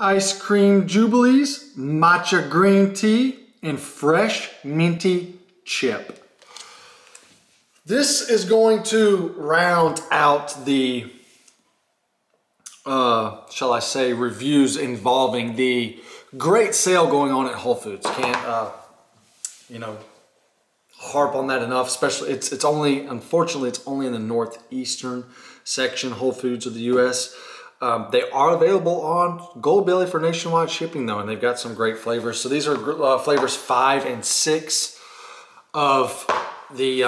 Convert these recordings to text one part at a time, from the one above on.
ice cream Jubilees, Matcha Green Tea, and fresh minty chip. This is going to round out the, shall I say, reviews involving the great sale going on at Whole Foods. Can't, harp on that enough. Especially, it's only, unfortunately, it's only in the northeastern section Whole Foods of the U.S. They are available on Jubilee for nationwide shipping though, and they've got some great flavors. So these are flavors 5 and 6 of the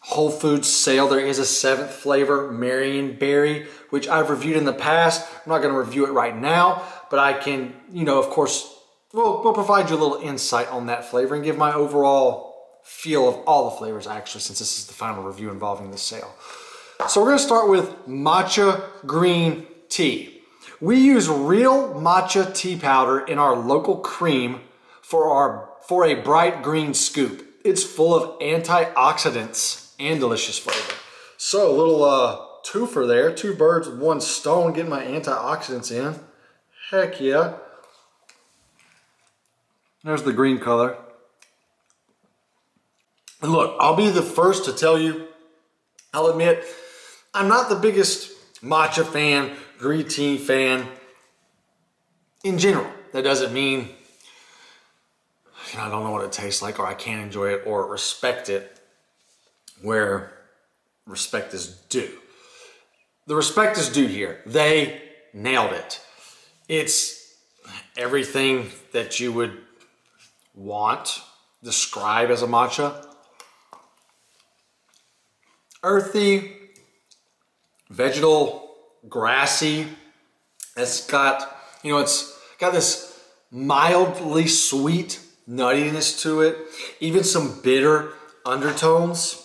Whole Foods sale. There is a 7th flavor, Marion Berry, which I've reviewed in the past. I'm not going to review it right now, but I can, of course, we'll provide you a little insight on that flavor and give my overall feel of all the flavors actually, since this is the final review involving the sale. So we're going to start with Matcha Green Tea. We use real matcha tea powder in our local cream for a bright green scoop. It's full of antioxidants and delicious flavor. So a little twofer there, 2 birds with 1 stone, getting my antioxidants in. Heck yeah. There's the green color. And look, I'll be the first to tell you, I'll admit, I'm not the biggest matcha fan, green tea fan in general. That doesn't mean I don't know what it tastes like, or I can't enjoy it, or respect it where respect is due. The respect is due here. They nailed it. It's everything that you would describe as a matcha. Earthy, vegetal, grassy. It's got, it's got this mildly sweet nuttiness to it, even some bitter undertones.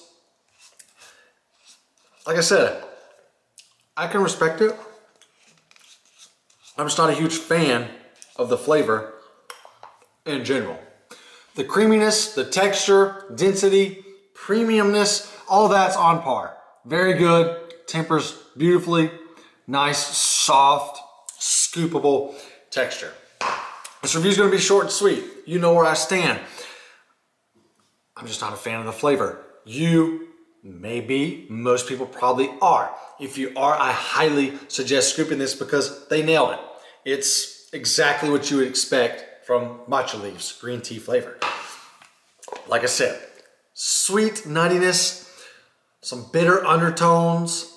Like I said, I can respect it. I'm just not a huge fan of the flavor in general. The creaminess, the texture, density, premiumness, all that's on par. Very good, tempers beautifully, nice, soft, scoopable texture. This review is going to be short and sweet. You know where I stand. I'm just not a fan of the flavor. You may be, most people probably are. If you are, I highly suggest scooping this because they nailed it. It's exactly what you would expect from matcha leaves, green tea flavor. Like I said, sweet nuttiness, some bitter undertones,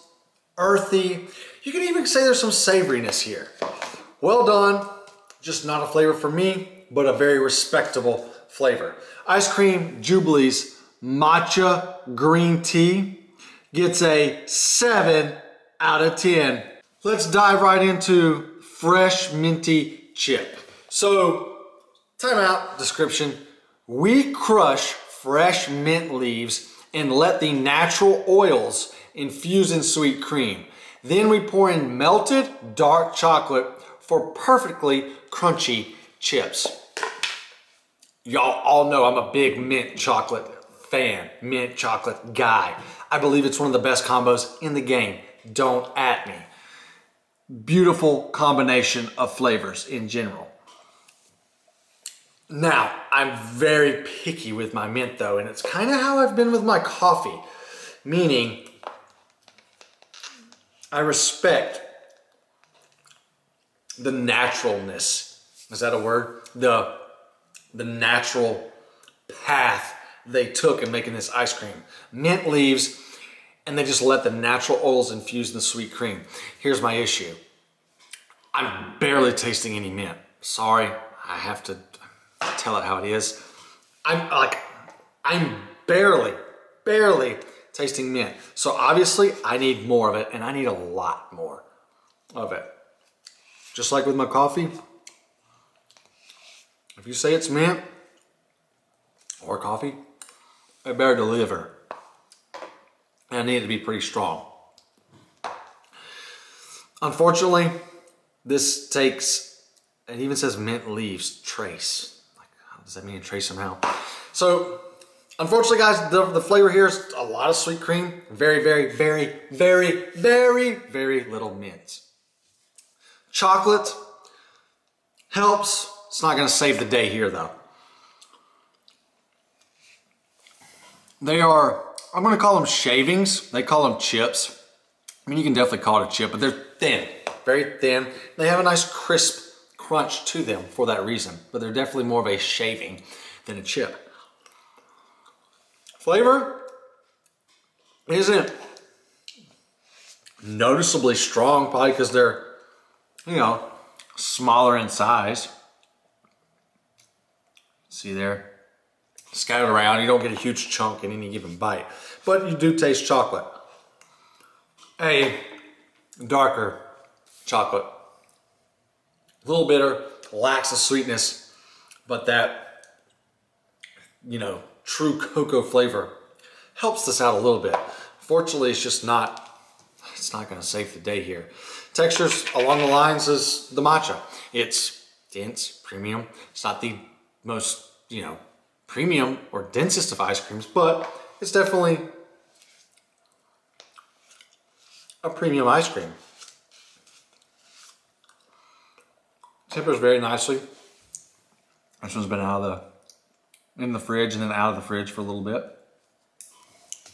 earthy. You can even say there's some savoriness here. Well done. Just not a flavor for me, but a very respectable flavor. Ice Cream Jubilee's Matcha Green Tea gets a 7 out of 10. Let's dive right into fresh minty chip. So, timeout description. We crush fresh mint leaves and let the natural oils infuse in sweet cream. Then we pour in melted dark chocolate for perfectly crunchy chips. Y'all all know I'm a big mint chocolate fan, mint chocolate guy. I believe it's one of the best combos in the game. Don't at me. Beautiful combination of flavors in general. Now, I'm very picky with my mint though, and it's kind of how I've been with my coffee. Meaning, I respect the naturalness. Is that a word? The natural path they took in making this ice cream. Mint leaves, and they just let the natural oils infuse in the sweet cream. Here's my issue. I'm barely tasting any mint. Sorry, I have to tell it how it is. I'm barely tasting mint. So obviously I need more of it, and I need a lot more of it. Just like with my coffee, if you say it's mint or coffee, it better deliver. And I need it to be pretty strong. Unfortunately, this takes, it even says mint leaves trace. Like, how does that mean trace somehow? So, unfortunately guys, the flavor here is a lot of sweet cream, very little mint. Chocolate, Helps. It's not gonna save the day here though. They are, I'm gonna call them shavings. They call them chips. I mean, you can definitely call it a chip, but they're thin, very thin. They have a nice crisp crunch to them for that reason, but they're definitely more of a shaving than a chip. Flavor isn't noticeably strong, probably because they're, you know, smaller in size. See there? Scattered around, you don't get a huge chunk in any given bite, but you do taste chocolate. A darker chocolate. A little bitter, lacks the sweetness, but that, you know, true cocoa flavor helps this out a little bit. Fortunately, it's not gonna save the day here. Textures along the lines is the matcha. It's dense, premium. It's not the most, you know, premium or densest of ice creams, but it's definitely a premium ice cream. Tempers very nicely. This one's been in the fridge and then out of the fridge for a little bit.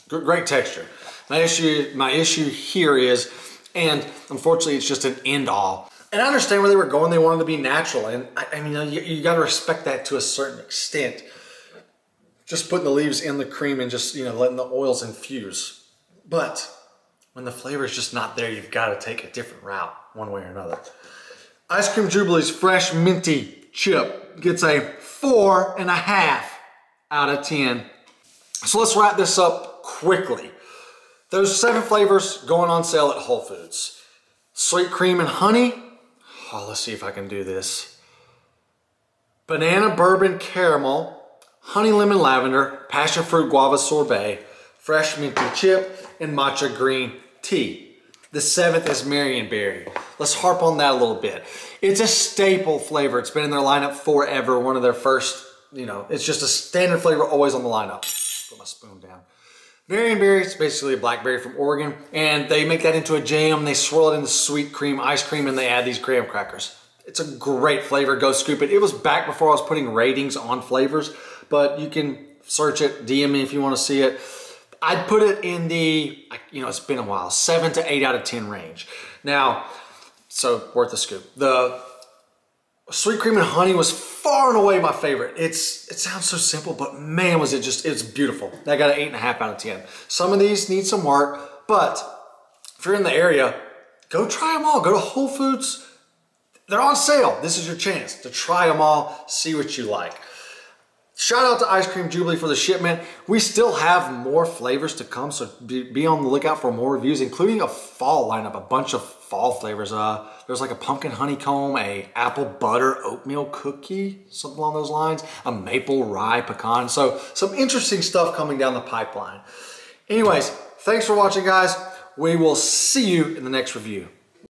Great texture. My issue here is, and unfortunately it's just an end all. And I understand where they were going. They wanted to be natural, and I mean, you got to respect that to a certain extent. Just putting the leaves in the cream and just, you know, letting the oils infuse. But when the flavor is just not there, you've got to take a different route one way or another. Ice Cream Jubilee's Fresh Minty chip gets a 4.5 out of 10. So let's wrap this up quickly. Those 7 flavors going on sale at Whole Foods. Sweet cream and honey. Oh, let's see if I can do this. Banana bourbon caramel, honey lemon lavender, passion fruit guava sorbet, fresh minty chip, and matcha green tea. The 7th is Marionberry. Let's harp on that a little bit. It's a staple flavor. It's been in their lineup forever. One of their first, you know, it's just a standard flavor always on the lineup. Put my spoon down. Marionberry is basically a blackberry from Oregon, and they make that into a jam. They swirl it into sweet cream ice cream, and they add these graham crackers. It's a great flavor. Go scoop it. It was back before I was putting ratings on flavors, but you can search it, DM me if you want to see it. I'd put it in the, you know, it's been a while, 7 to 8 out of 10 range. Now, so worth a scoop. The sweet cream and honey was far and away my favorite. It sounds so simple, but man, was it just, it's beautiful. I got an 8.5 out of 10. Some of these need some work, but if you're in the area, go try them all. Go to Whole Foods. They're on sale. This is your chance to try them all, see what you like. Shout out to Ice Cream Jubilee for the shipment. We still have more flavors to come, so be on the lookout for more reviews, including a fall lineup, a bunch of fall flavors. There's like a pumpkin honeycomb, a apple butter oatmeal cookie, something along those lines, a maple rye pecan. So some interesting stuff coming down the pipeline. Anyways, thanks for watching, guys. We will see you in the next review.